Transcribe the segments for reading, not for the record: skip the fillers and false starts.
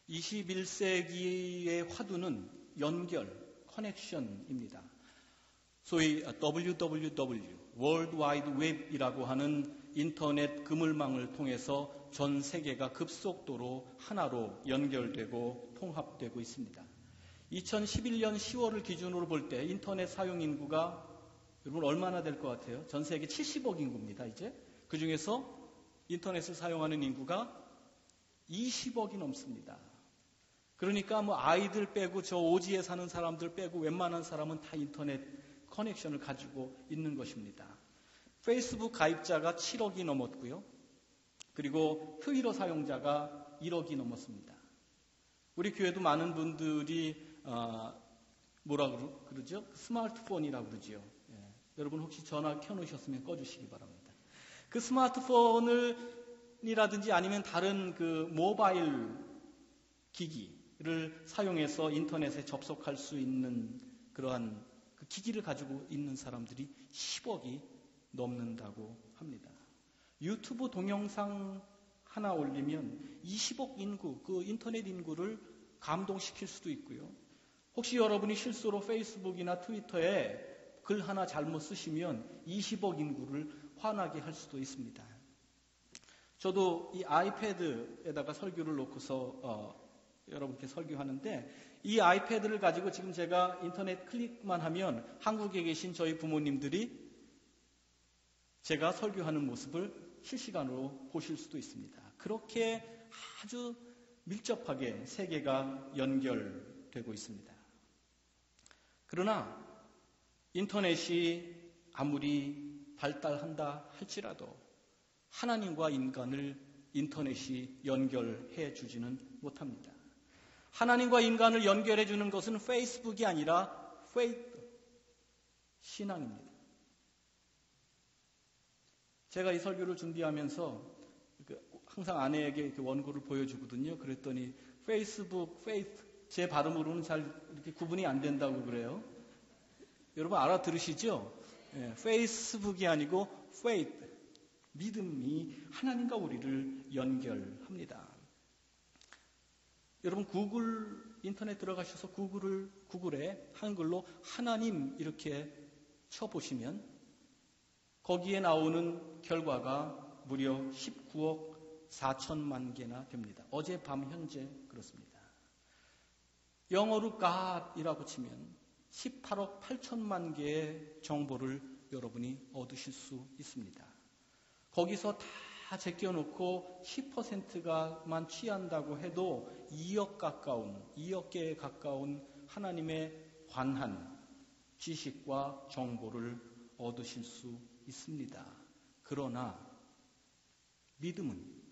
21세기의 화두는 연결, 커넥션입니다. 소위 WWW, World Wide Web이라고 하는 인터넷 그물망을 통해서 전 세계가 급속도로 하나로 연결되고 통합되고 있습니다. 2011년 10월을 기준으로 볼 때 인터넷 사용 인구가 여러분 얼마나 될 것 같아요? 전 세계 70억 인구입니다. 이제 그 중에서 인터넷을 사용하는 인구가 20억이 넘습니다. 그러니까 뭐 아이들 빼고 저 오지에 사는 사람들 빼고 웬만한 사람은 다 인터넷 커넥션을 가지고 있는 것입니다. 페이스북 가입자가 7억이 넘었고요. 그리고 트위터 사용자가 1억이 넘었습니다. 우리 교회도 많은 분들이 뭐라고 그러죠? 스마트폰이라고 그러죠. 예. 여러분 혹시 전화 켜놓으셨으면 꺼주시기 바랍니다. 그 스마트폰이라든지 아니면 다른 그 모바일 기기를 사용해서 인터넷에 접속할 수 있는 그러한 그 기기를 가지고 있는 사람들이 10억이 넘는다고 합니다. 유튜브 동영상 하나 올리면 20억 인구, 그 인터넷 인구를 감동시킬 수도 있고요. 혹시 여러분이 실수로 페이스북이나 트위터에 글 하나 잘못 쓰시면 20억 인구를 화나게 할 수도 있습니다. 저도 이 아이패드에다가 설교를 놓고서 여러분께 설교하는데 이 아이패드를 가지고 지금 제가 인터넷 클릭만 하면 한국에 계신 저희 부모님들이 제가 설교하는 모습을 실시간으로 보실 수도 있습니다. 그렇게 아주 밀접하게 세계가 연결되고 있습니다. 그러나 인터넷이 아무리 발달한다 할지라도 하나님과 인간을 인터넷이 연결해 주지는 못합니다. 하나님과 인간을 연결해 주는 것은 페이스북이 아니라 페이스, 신앙입니다. 제가 이 설교를 준비하면서 항상 아내에게 원고를 보여주거든요. 그랬더니 페이스북, 페이스, 제 발음으로는 잘 이렇게 구분이 안 된다고 그래요. 여러분 알아들으시죠? 예, 페이스북이 아니고 페이스, 믿음이 하나님과 우리를 연결합니다. 여러분 인터넷 들어가셔서 구글에 한글로 하나님 이렇게 쳐보시면 거기에 나오는 결과가 무려 19억 4천만 개나 됩니다. 어젯밤 현재 그렇습니다. 영어로 God이라고 치면 18억 8천만 개의 정보를 여러분이 얻으실 수 있습니다. 거기서 다 제껴놓고 10%가만 취한다고 해도 2억 개에 가까운 하나님에 관한 지식과 정보를 얻으실 수 있습니다. 그러나 믿음은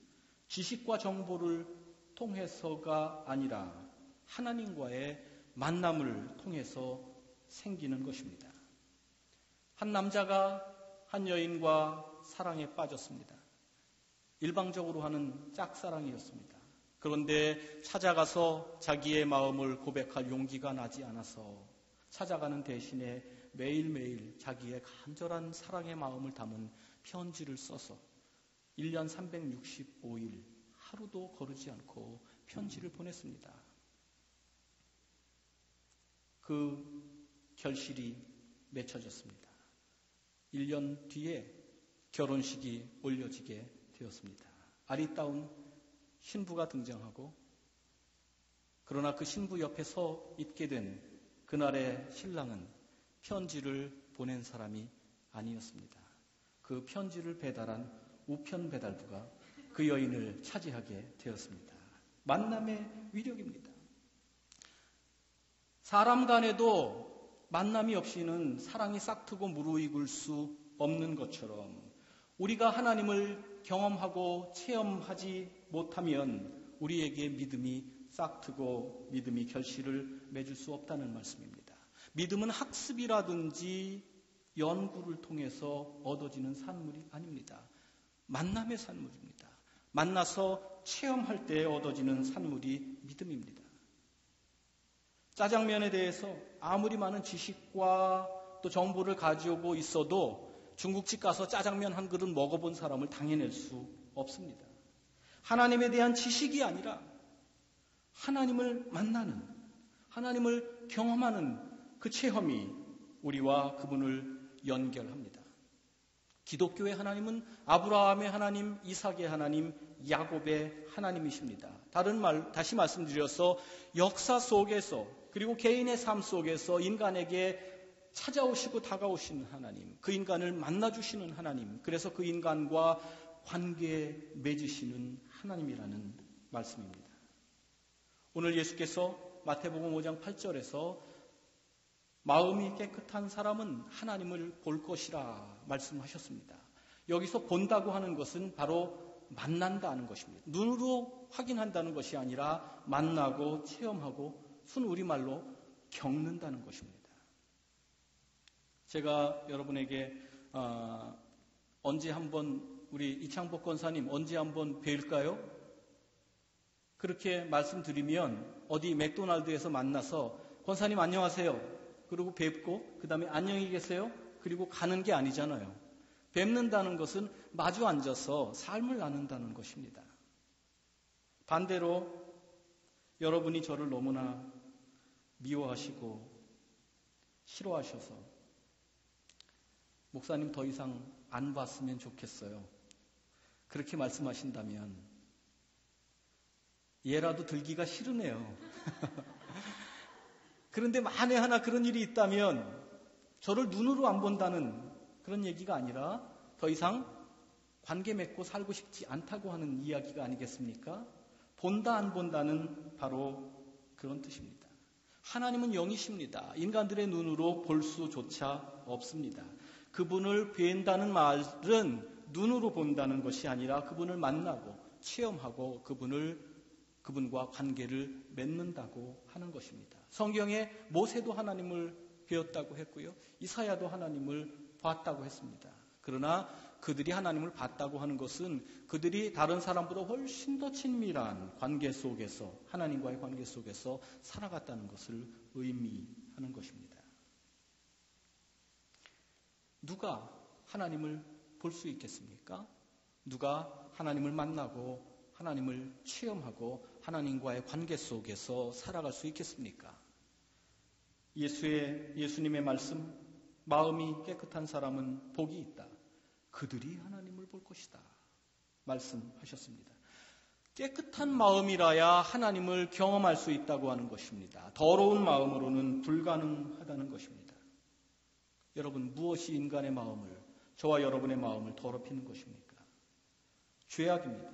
지식과 정보를 통해서가 아니라 하나님과의 만남을 통해서 생기는 것입니다. 한 남자가 한 여인과 사랑에 빠졌습니다. 일방적으로 하는 짝사랑이었습니다. 그런데 찾아가서 자기의 마음을 고백할 용기가 나지 않아서 찾아가는 대신에 매일매일 자기의 간절한 사랑의 마음을 담은 편지를 써서 1년 365일 하루도 거르지 않고 편지를 보냈습니다. 그 결실이 맺혀졌습니다. 1년 뒤에 결혼식이 올려지게 되었습니다. 아리따운 신부가 등장하고 그러나 그 신부 옆에 서 있게 된 그날의 신랑은 편지를 보낸 사람이 아니었습니다. 그 편지를 배달한 우편 배달부가 그 여인을 차지하게 되었습니다. 만남의 위력입니다. 사람 간에도 만남이 없이는 사랑이 싹트고 무르익을 수 없는 것처럼 우리가 하나님을 경험하고 체험하지 못하면 우리에게 믿음이 싹트고 믿음이 결실을 맺을 수 없다는 말씀입니다. 믿음은 학습이라든지 연구를 통해서 얻어지는 산물이 아닙니다. 만남의 산물입니다. 만나서 체험할 때 얻어지는 산물이 믿음입니다. 짜장면에 대해서 아무리 많은 지식과 또 정보를 가지고 있어도 중국집 가서 짜장면 한 그릇 먹어본 사람을 당해낼 수 없습니다. 하나님에 대한 지식이 아니라 하나님을 만나는, 하나님을 경험하는 그 체험이 우리와 그분을 연결합니다. 기독교의 하나님은 아브라함의 하나님, 이삭의 하나님, 야곱의 하나님이십니다. 다시 말씀드려서 역사 속에서 그리고 개인의 삶 속에서 인간에게 찾아오시고 다가오시는 하나님, 그 인간을 만나주시는 하나님, 그래서 그 인간과 관계 맺으시는 하나님이라는 말씀입니다. 오늘 예수께서 마태복음 5장 8절에서 마음이 깨끗한 사람은 하나님을 볼 것이라 말씀하셨습니다. 여기서 본다고 하는 것은 바로 만난다는 것입니다. 눈으로 확인한다는 것이 아니라 만나고 체험하고 순 우리말로 겪는다는 것입니다. 제가 여러분에게 언제 한번 우리 이창복 권사님 언제 한번 뵐까요? 그렇게 말씀드리면 어디 맥도날드에서 만나서 권사님 안녕하세요. 그리고 뵙고 그 다음에 안녕히 계세요. 그리고 가는 게 아니잖아요. 뵙는다는 것은 마주 앉아서 삶을 나눈다는 것입니다. 반대로 여러분이 저를 너무나 미워하시고 싫어하셔서 목사님 더 이상 안 봤으면 좋겠어요. 그렇게 말씀하신다면 얘라도 들기가 싫으네요. 그런데 만에 하나 그런 일이 있다면 저를 눈으로 안 본다는 그런 얘기가 아니라 더 이상 관계 맺고 살고 싶지 않다고 하는 이야기가 아니겠습니까? 본다 안 본다는 바로 그런 뜻입니다. 하나님은 영이십니다. 인간들의 눈으로 볼 수조차 없습니다. 그분을 뵌다는 말은 눈으로 본다는 것이 아니라 그분을 만나고 체험하고 그분과 관계를 맺는다고 하는 것입니다. 성경에 모세도 하나님을 배웠다고 했고요. 이사야도 하나님을 봤다고 했습니다. 그러나 그들이 하나님을 봤다고 하는 것은 그들이 다른 사람보다 훨씬 더 친밀한 관계 속에서 하나님과의 관계 속에서 살아갔다는 것을 의미하는 것입니다. 누가 하나님을 볼 수 있겠습니까? 누가 하나님을 만나고 하나님을 체험하고 하나님과의 관계 속에서 살아갈 수 있겠습니까? 예수님의 말씀, 마음이 깨끗한 사람은 복이 있다. 그들이 하나님을 볼 것이다. 말씀하셨습니다. 깨끗한 마음이라야 하나님을 경험할 수 있다고 하는 것입니다. 더러운 마음으로는 불가능하다는 것입니다. 여러분, 무엇이 인간의 마음을, 저와 여러분의 마음을 더럽히는 것입니까? 죄악입니다.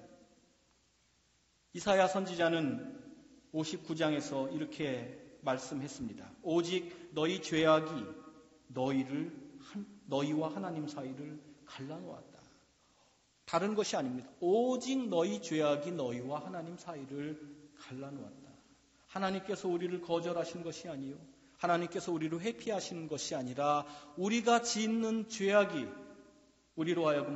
이사야 선지자는 59장에서 이렇게 말씀했습니다. 오직 너희 죄악이 너희와 하나님 사이를 갈라놓았다. 다른 것이 아닙니다. 오직 너희 죄악이 너희와 하나님 사이를 갈라놓았다. 하나님께서 우리를 거절하신 것이 아니요, 하나님께서 우리를 회피하시는 것이 아니라 우리가 짓는 죄악이 우리로 하여금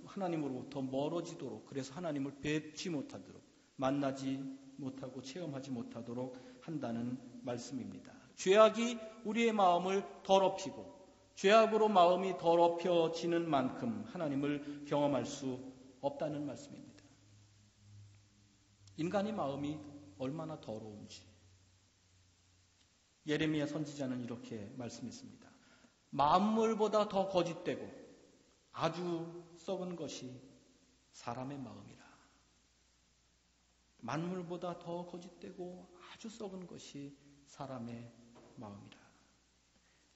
하나님으로부터 멀어지도록, 그래서 하나님을 뵙지 못하도록, 만나지 못하고 체험하지 못하도록 한다는 말씀입니다. 죄악이 우리의 마음을 더럽히고 죄악으로 마음이 더럽혀지는 만큼 하나님을 경험할 수 없다는 말씀입니다. 인간의 마음이 얼마나 더러운지 예레미야 선지자는 이렇게 말씀했습니다. 만물보다 더 거짓되고 아주 썩은 것이 사람의 마음이라. 만물보다 더 거짓되고 아주 썩은 것이 사람의 마음이라.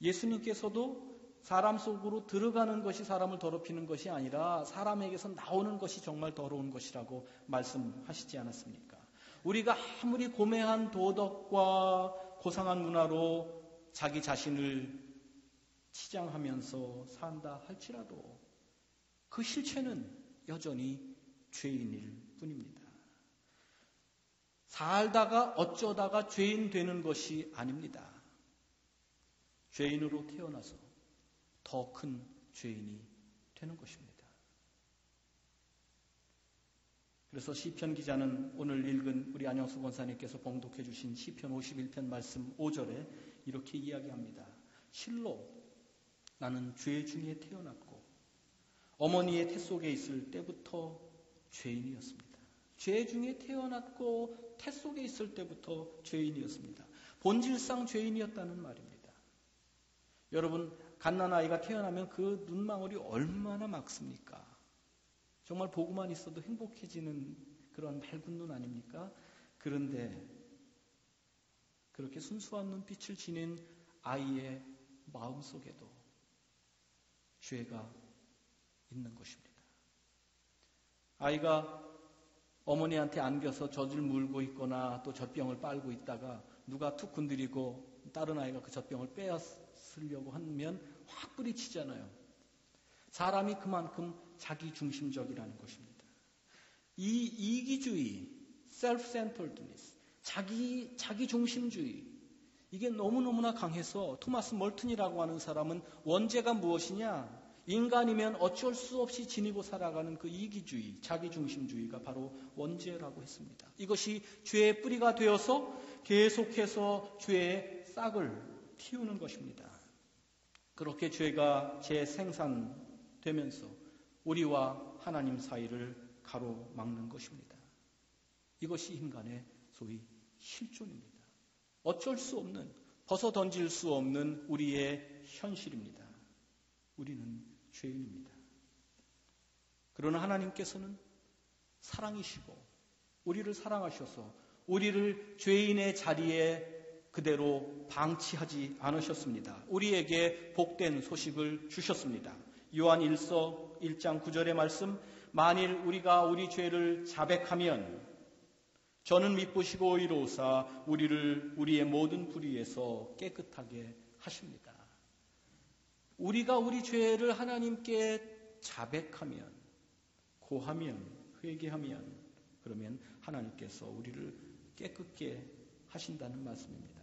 예수님께서도 사람 속으로 들어가는 것이 사람을 더럽히는 것이 아니라 사람에게서 나오는 것이 정말 더러운 것이라고 말씀하시지 않았습니까? 우리가 아무리 고매한 도덕과 고상한 문화로 자기 자신을 치장하면서 산다 할지라도 그 실체는 여전히 죄인일 뿐입니다. 살다가 어쩌다가 죄인 되는 것이 아닙니다. 죄인으로 태어나서 더 큰 죄인이 되는 것입니다. 그래서 시편 기자는 오늘 읽은 우리 안영수 권사님께서 봉독해 주신 시편 51편 말씀 5절에 이렇게 이야기합니다. 실로 나는 죄 중에 태어났고 어머니의 태 속에 있을 때부터 죄인이었습니다. 죄 중에 태어났고 태 속에 있을 때부터 죄인이었습니다. 본질상 죄인이었다는 말입니다. 여러분, 갓난아이가 태어나면 그 눈망울이 얼마나 맑습니까? 정말 보고만 있어도 행복해지는 그런 맑은 눈 아닙니까? 그런데 그렇게 순수한 눈빛을 지닌 아이의 마음속에도 죄가 있는 것입니다. 아이가 어머니한테 안겨서 젖을 물고 있거나 또 젖병을 빨고 있다가 누가 툭 건드리고 다른 아이가 그 젖병을 빼앗으려고 하면 확 뿌리치잖아요. 사람이 그만큼 자기중심적이라는 것입니다. 이 이기주의, self-centeredness, 자기중심주의, 이게 너무너무나 강해서 토마스 멀튼이라고 하는 사람은 원죄가 무엇이냐? 인간이면 어쩔 수 없이 지니고 살아가는 그 이기주의, 자기중심주의가 바로 원죄라고 했습니다. 이것이 죄의 뿌리가 되어서 계속해서 죄의 싹을 틔우는 것입니다. 그렇게 죄가 재생산되면서 우리와 하나님 사이를 가로막는 것입니다. 이것이 인간의 소위 실존입니다. 어쩔 수 없는, 벗어던질 수 없는 우리의 현실입니다. 우리는 죄인입니다. 그러나 하나님께서는 사랑이시고 우리를 사랑하셔서 우리를 죄인의 자리에 그대로 방치하지 않으셨습니다. 우리에게 복된 소식을 주셨습니다. 요한 1서 1장 9절의 말씀, 만일 우리가 우리 죄를 자백하면 저는 미쁘시고 의로우사 우리를 우리의 모든 불의에서 깨끗하게 하십니다. 우리가 우리 죄를 하나님께 자백하면, 고하면, 회개하면, 그러면 하나님께서 우리를 깨끗게 하신다는 말씀입니다.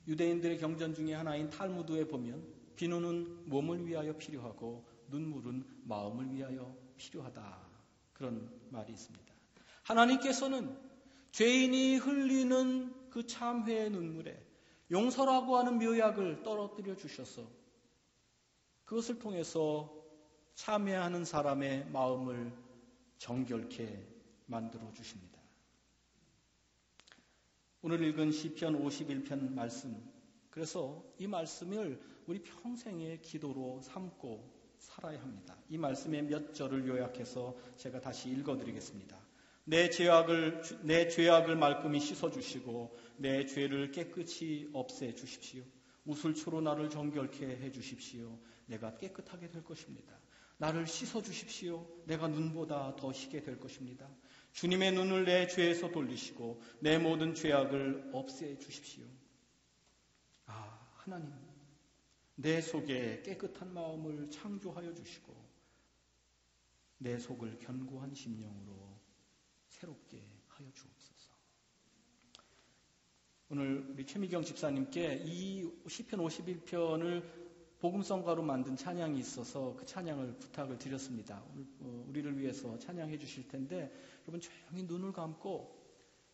유대인들의 경전 중에 하나인 탈무드에 보면 비누는 몸을 위하여 필요하고 눈물은 마음을 위하여 필요하다, 그런 말이 있습니다. 하나님께서는 죄인이 흘리는 그 참회의 눈물에 용서라고 하는 묘약을 떨어뜨려 주셔서 그것을 통해서 참회하는 사람의 마음을 정결케 만들어 주십니다. 오늘 읽은 시편 51편 말씀, 그래서 이 말씀을 우리 평생의 기도로 삼고 살아야 합니다. 이 말씀의 몇 절을 요약해서 제가 다시 읽어드리겠습니다. 내 죄악을 말끔히 씻어주시고 내 죄를 깨끗이 없애주십시오. 우슬초로 나를 정결케 해주십시오. 내가 깨끗하게 될 것입니다. 나를 씻어주십시오. 내가 눈보다 더 희게 될 것입니다. 주님의 눈을 내 죄에서 돌리시고 내 모든 죄악을 없애주십시오. 하나님, 내 속에 깨끗한 마음을 창조하여 주시고 내 속을 견고한 심령으로 새롭게 하여 주옵소서. 오늘 우리 최미경 집사님께 이 시편 51편을 복음성가로 만든 찬양이 있어서 그 찬양을 부탁을 드렸습니다. 오늘 우리를 위해서 찬양해 주실 텐데 여러분 조용히 눈을 감고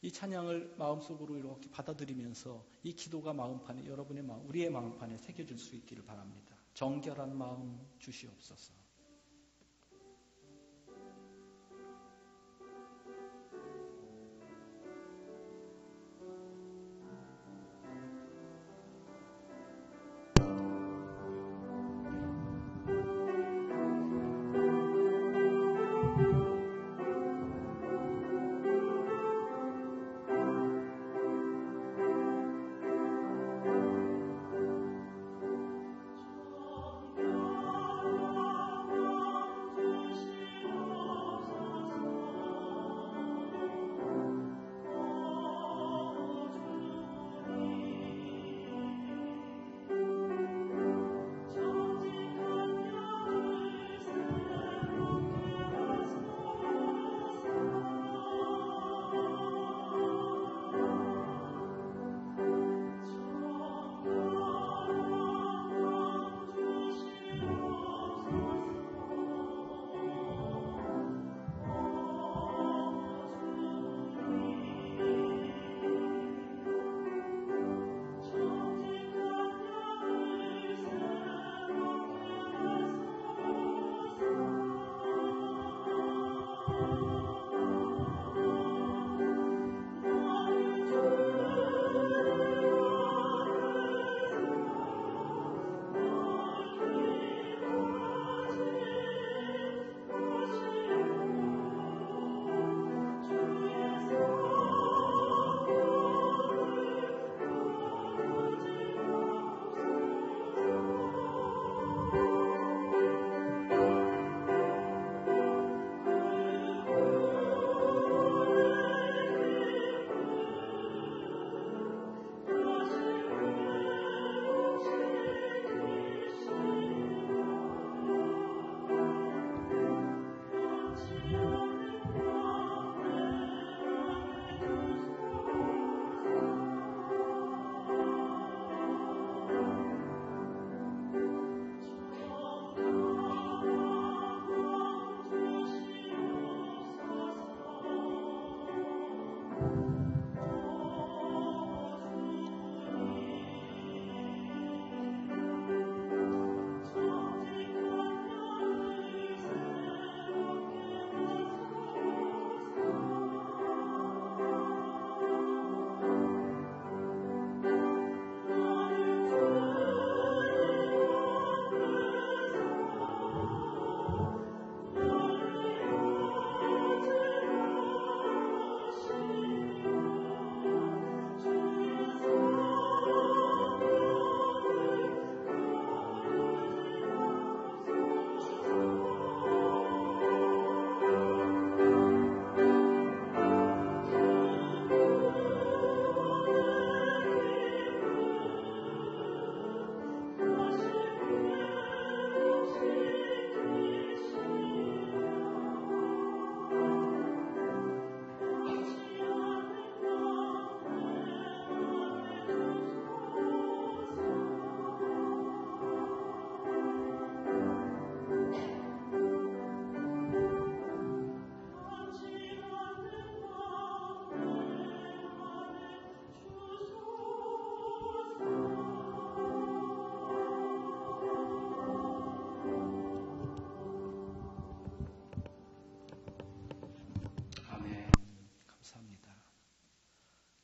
이 찬양을 마음속으로 이렇게 받아들이면서 이 기도가 마음판에, 여러분의 마음, 우리의 마음판에 새겨질 수 있기를 바랍니다. 정결한 마음 주시옵소서.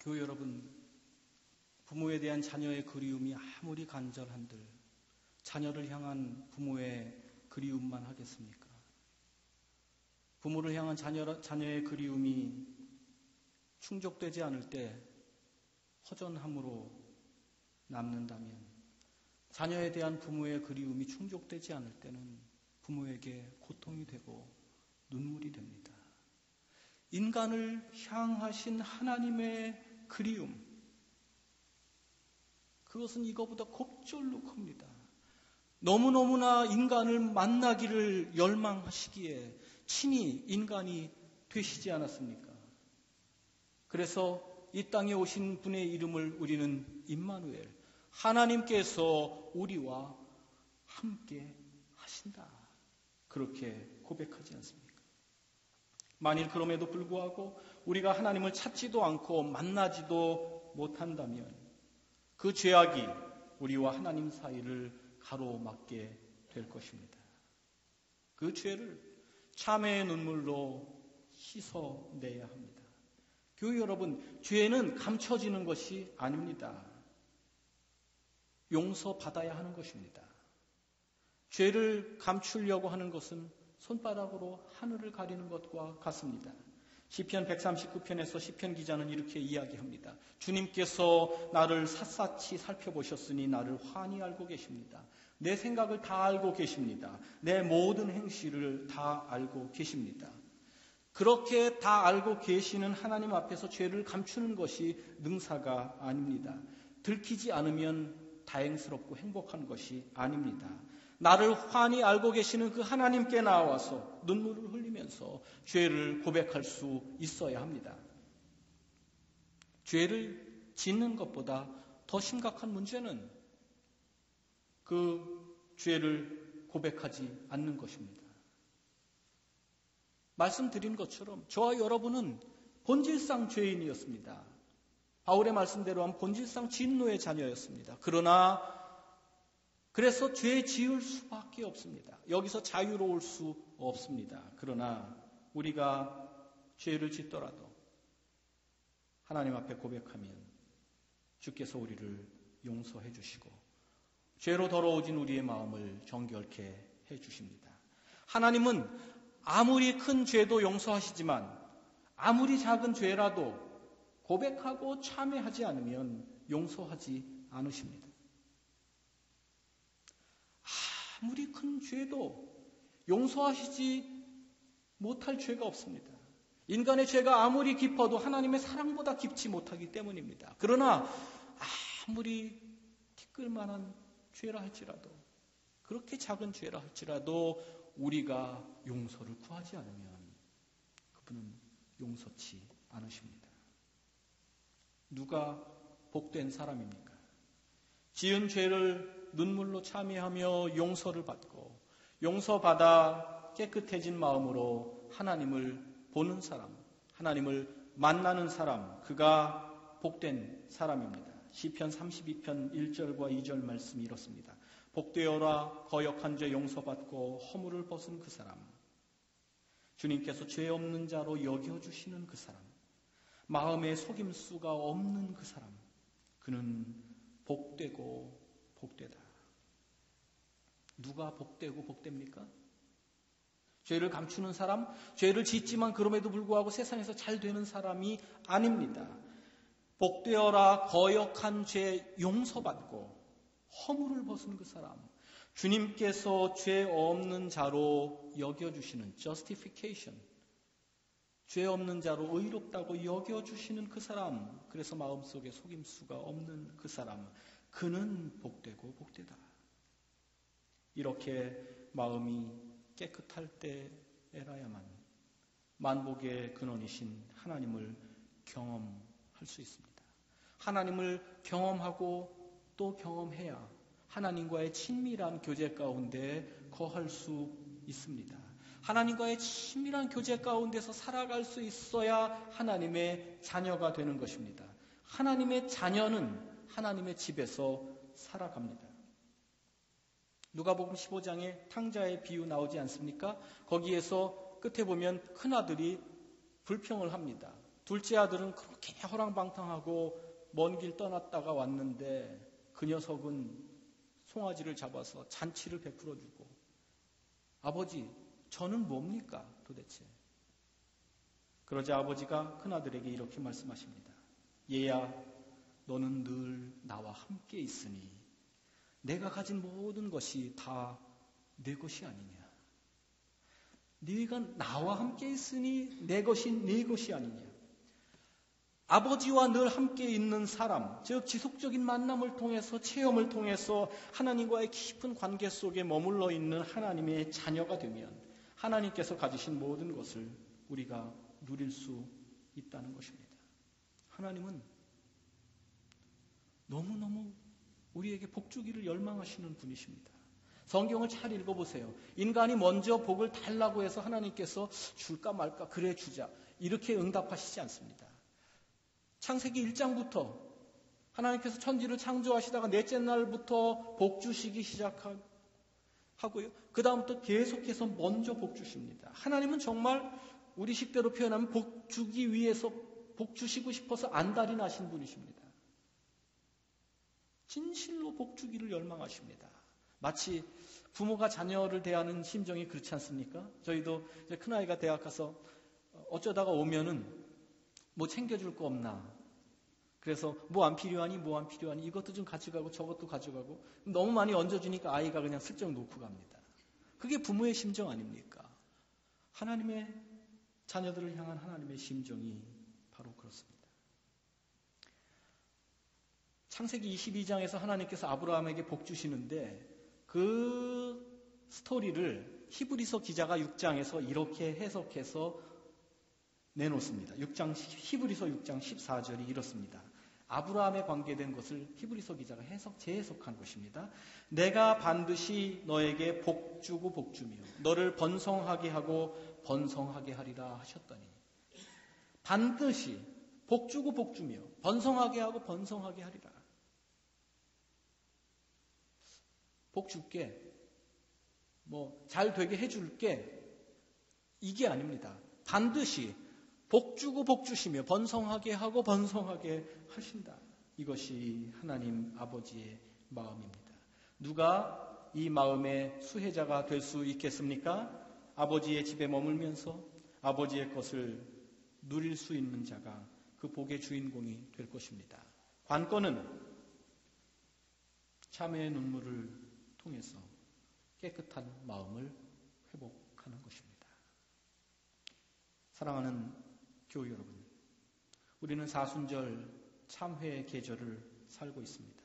교회 여러분, 부모에 대한 자녀의 그리움이 아무리 간절한들 자녀를 향한 부모의 그리움만 하겠습니까? 부모를 향한 자녀의 그리움이 충족되지 않을 때 허전함으로 남는다면, 자녀에 대한 부모의 그리움이 충족되지 않을 때는 부모에게 고통이 되고 눈물이 됩니다. 인간을 향하신 하나님의 그리움, 그것은 이거보다 곱절로 큽니다. 너무너무나 인간을 만나기를 열망하시기에 친히 인간이 되시지 않았습니까? 그래서 이 땅에 오신 분의 이름을 우리는 임마누엘, 하나님께서 우리와 함께 하신다, 그렇게 고백하지 않습니까? 만일 그럼에도 불구하고 우리가 하나님을 찾지도 않고 만나지도 못한다면 그 죄악이 우리와 하나님 사이를 가로막게 될 것입니다. 그 죄를 참회의 눈물로 씻어내야 합니다. 교회 여러분, 죄는 감춰지는 것이 아닙니다. 용서받아야 하는 것입니다. 죄를 감추려고 하는 것은 손바닥으로 하늘을 가리는 것과 같습니다. 시편 139편에서 시편 기자는 이렇게 이야기합니다. 주님께서 나를 샅샅이 살펴보셨으니 나를 환히 알고 계십니다. 내 생각을 다 알고 계십니다. 내 모든 행실을 다 알고 계십니다. 그렇게 다 알고 계시는 하나님 앞에서 죄를 감추는 것이 능사가 아닙니다. 들키지 않으면 다행스럽고 행복한 것이 아닙니다. 나를 환히 알고 계시는 그 하나님께 나와서 눈물을 흘리면서 죄를 고백할 수 있어야 합니다. 죄를 짓는 것보다 더 심각한 문제는 그 죄를 고백하지 않는 것입니다. 말씀드린 것처럼 저와 여러분은 본질상 죄인이었습니다. 바울의 말씀대로 하면 본질상 진노의 자녀였습니다. 그래서 죄 지을 수밖에 없습니다. 여기서 자유로울 수 없습니다. 그러나 우리가 죄를 짓더라도 하나님 앞에 고백하면 주께서 우리를 용서해 주시고 죄로 더러워진 우리의 마음을 정결케 해 주십니다. 하나님은 아무리 큰 죄도 용서하시지만 아무리 작은 죄라도 고백하고 참회하지 않으면 용서하지 않으십니다. 아무리 큰 죄도 용서하시지 못할 죄가 없습니다. 인간의 죄가 아무리 깊어도 하나님의 사랑보다 깊지 못하기 때문입니다. 그러나 아무리 티끌만한 죄라 할지라도, 그렇게 작은 죄라 할지라도 우리가 용서를 구하지 않으면 그분은 용서치 않으십니다. 누가 복된 사람입니까? 지은 죄를 눈물로 참회하며 용서를 받고 용서받아 깨끗해진 마음으로 하나님을 보는 사람, 하나님을 만나는 사람, 그가 복된 사람입니다. 시편 32편 1절과 2절 말씀이 이렇습니다. 복되어라 거역한 죄 용서받고 허물을 벗은 그 사람, 주님께서 죄 없는 자로 여겨주시는 그 사람, 마음에 속임수가 없는 그 사람, 그는 복되고 복되다. 누가 복되고 복됩니까? 죄를 감추는 사람, 죄를 짓지만 그럼에도 불구하고 세상에서 잘 되는 사람이 아닙니다. 복되어라 거역한 죄 용서받고 허물을 벗은 그 사람, 주님께서 죄 없는 자로 여겨주시는 justification, 죄 없는 자로 의롭다고 여겨주시는 그 사람, 그래서 마음속에 속임수가 없는 그 사람, 그는 복되고 복되다. 이렇게 마음이 깨끗할 때에라야만 만복의 근원이신 하나님을 경험할 수 있습니다. 하나님을 경험하고 또 경험해야 하나님과의 친밀한 교제 가운데 거할 수 있습니다. 하나님과의 친밀한 교제 가운데서 살아갈 수 있어야 하나님의 자녀가 되는 것입니다. 하나님의 자녀는 하나님의 집에서 살아갑니다. 누가복음 15장에 탕자의 비유 나오지 않습니까? 거기에서 끝에 보면 큰아들이 불평을 합니다. 둘째 아들은 그렇게 허랑방탕하고 먼 길 떠났다가 왔는데 그 녀석은 송아지를 잡아서 잔치를 베풀어주고, 아버지, 저는 뭡니까 도대체? 그러자 아버지가 큰아들에게 이렇게 말씀하십니다. 얘야, 너는 늘 나와 함께 있으니 내가 가진 모든 것이 다 내 것이 아니냐. 네가 나와 함께 있으니 내 것이 네 것이 아니냐. 아버지와 늘 함께 있는 사람, 즉 지속적인 만남을 통해서, 체험을 통해서 하나님과의 깊은 관계 속에 머물러 있는 하나님의 자녀가 되면 하나님께서 가지신 모든 것을 우리가 누릴 수 있다는 것입니다. 하나님은 너무너무 우리에게 복 주기를 열망하시는 분이십니다. 성경을 잘 읽어보세요. 인간이 먼저 복을 달라고 해서 하나님께서 줄까 말까, 그래 주자, 이렇게 응답하시지 않습니다. 창세기 1장부터 하나님께서 천지를 창조하시다가 넷째 날부터 복 주시기 시작하고요. 그 다음부터 계속해서 먼저 복 주십니다. 하나님은 정말 우리 식대로 표현하면 복 주기 위해서, 복 주시고 싶어서 안달이 나신 분이십니다. 진실로 복 주기를 열망하십니다. 마치 부모가 자녀를 대하는 심정이 그렇지 않습니까? 저희도 이제 큰아이가 대학 가서 어쩌다가 오면은 뭐 챙겨줄 거 없나? 그래서 뭐 안 필요하니? 뭐 안 필요하니? 이것도 좀 가져가고 저것도 가져가고 너무 많이 얹어주니까 아이가 그냥 슬쩍 놓고 갑니다. 그게 부모의 심정 아닙니까? 하나님의 자녀들을 향한 하나님의 심정이 바로 그렇습니다. 창세기 22장에서 하나님께서 아브라함에게 복 주시는데 그 스토리를 히브리서 기자가 6장에서 이렇게 해석해서 내놓습니다. 히브리서 6장 14절이 이렇습니다. 아브라함에 관계된 것을 히브리서 기자가 재해석한 것입니다. 내가 반드시 너에게 복 주고 복 주며 너를 번성하게 하고 번성하게 하리라 하셨더니, 반드시 복 주고 복 주며 번성하게 하고 번성하게 하리라. 복 줄게, 뭐 잘 되게 해줄게, 이게 아닙니다. 반드시 복 주고 복 주시며 번성하게 하고 번성하게 하신다. 이것이 하나님 아버지의 마음입니다. 누가 이 마음의 수혜자가 될 수 있겠습니까? 아버지의 집에 머물면서 아버지의 것을 누릴 수 있는 자가 그 복의 주인공이 될 것입니다. 관건은 참회의 눈물을 통해서 깨끗한 마음을 회복하는 것입니다. 사랑하는 교우 여러분, 우리는 사순절 참회의 계절을 살고 있습니다.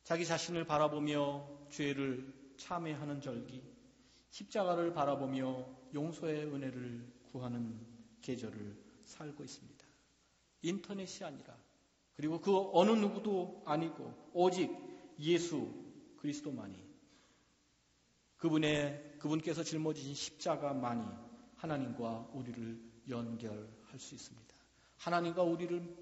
자기 자신을 바라보며 죄를 참회하는 절기, 십자가를 바라보며 용서의 은혜를 구하는 계절을 살고 있습니다. 인터넷이 아니라, 그리고 그 어느 누구도 아니고 오직 예수 그리스도만이, 그분께서 짊어지신 십자가만이 하나님과 우리를 연결합니다. 할 수 있습니다. 하나님과 우리를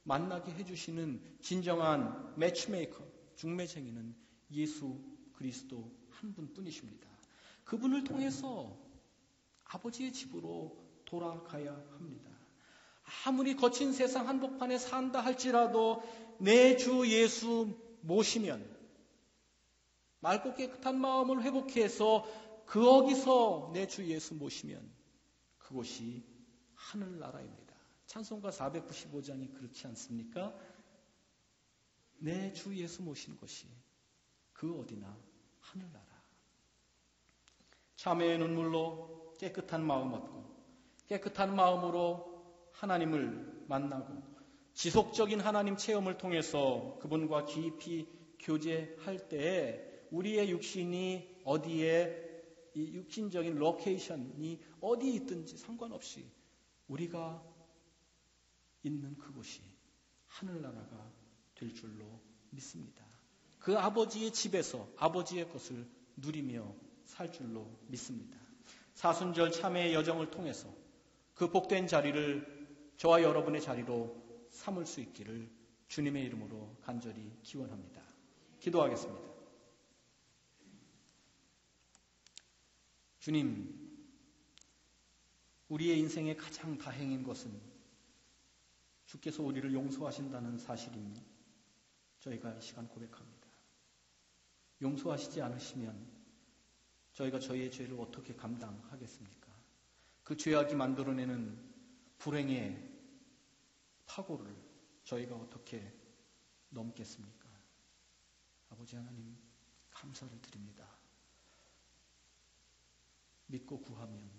만나게 해주시는 진정한 매치메이커, 중매쟁이는 예수 그리스도 한 분뿐이십니다. 그분을 통해서 아버지의 집으로 돌아가야 합니다. 아무리 거친 세상 한복판에 산다 할지라도 내 주 예수 모시면, 맑고 깨끗한 마음을 회복해서 거기서 내 주 예수 모시면 그곳이 하늘나라입니다. 찬송가 495장이 그렇지 않습니까? 내 주 예수 모신 곳이 그 어디나 하늘나라. 참회의 눈물로 깨끗한 마음 얻고 깨끗한 마음으로 하나님을 만나고 지속적인 하나님 체험을 통해서 그분과 깊이 교제할 때에 우리의 육신이 어디에, 이 육신적인 로케이션이 어디 있든지 상관없이 우리가 있는 그곳이 하늘나라가 될 줄로 믿습니다. 그 아버지의 집에서 아버지의 것을 누리며 살 줄로 믿습니다. 사순절 참회의 여정을 통해서 그 복된 자리를 저와 여러분의 자리로 삼을 수 있기를 주님의 이름으로 간절히 기원합니다. 기도하겠습니다. 주님, 우리의 인생의 가장 다행인 것은 주께서 우리를 용서하신다는 사실입니다. 저희가 이 시간 고백합니다. 용서하시지 않으시면 저희가 저희의 죄를 어떻게 감당하겠습니까? 그 죄악이 만들어내는 불행의 파고를 저희가 어떻게 넘겠습니까? 아버지 하나님, 감사를 드립니다. 믿고 구하면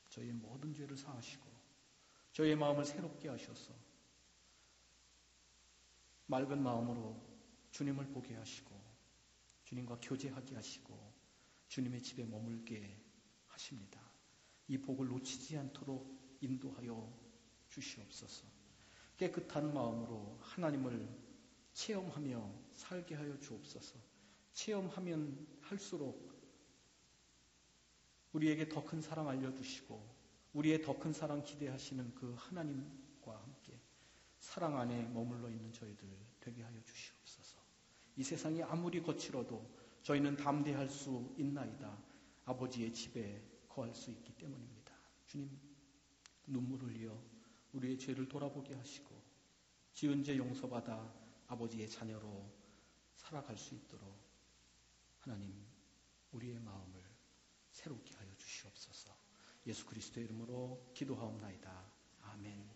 저희의 모든 죄를 사하시고 저희의 마음을 새롭게 하셔서 맑은 마음으로 주님을 보게 하시고 주님과 교제하게 하시고 주님의 집에 머물게 하십니다. 이 복을 놓치지 않도록 인도하여 주시옵소서. 깨끗한 마음으로 하나님을 체험하며 살게 하여 주옵소서. 체험하면 할수록 우리에게 더 큰 사랑 알려주시고 우리의 더 큰 사랑 기대하시는 그 하나님과 함께 사랑 안에 머물러 있는 저희들 되게 하여 주시옵소서. 이 세상이 아무리 거칠어도 저희는 담대할 수 있나이다. 아버지의 집에 거할 수 있기 때문입니다. 주님, 눈물 흘려 우리의 죄를 돌아보게 하시고 지은 죄 용서받아 아버지의 자녀로 살아갈 수 있도록 하나님, 우리의 마음을 새롭게 하여 주시옵소서. 예수 그리스도의 이름으로 기도하옵나이다. 아멘.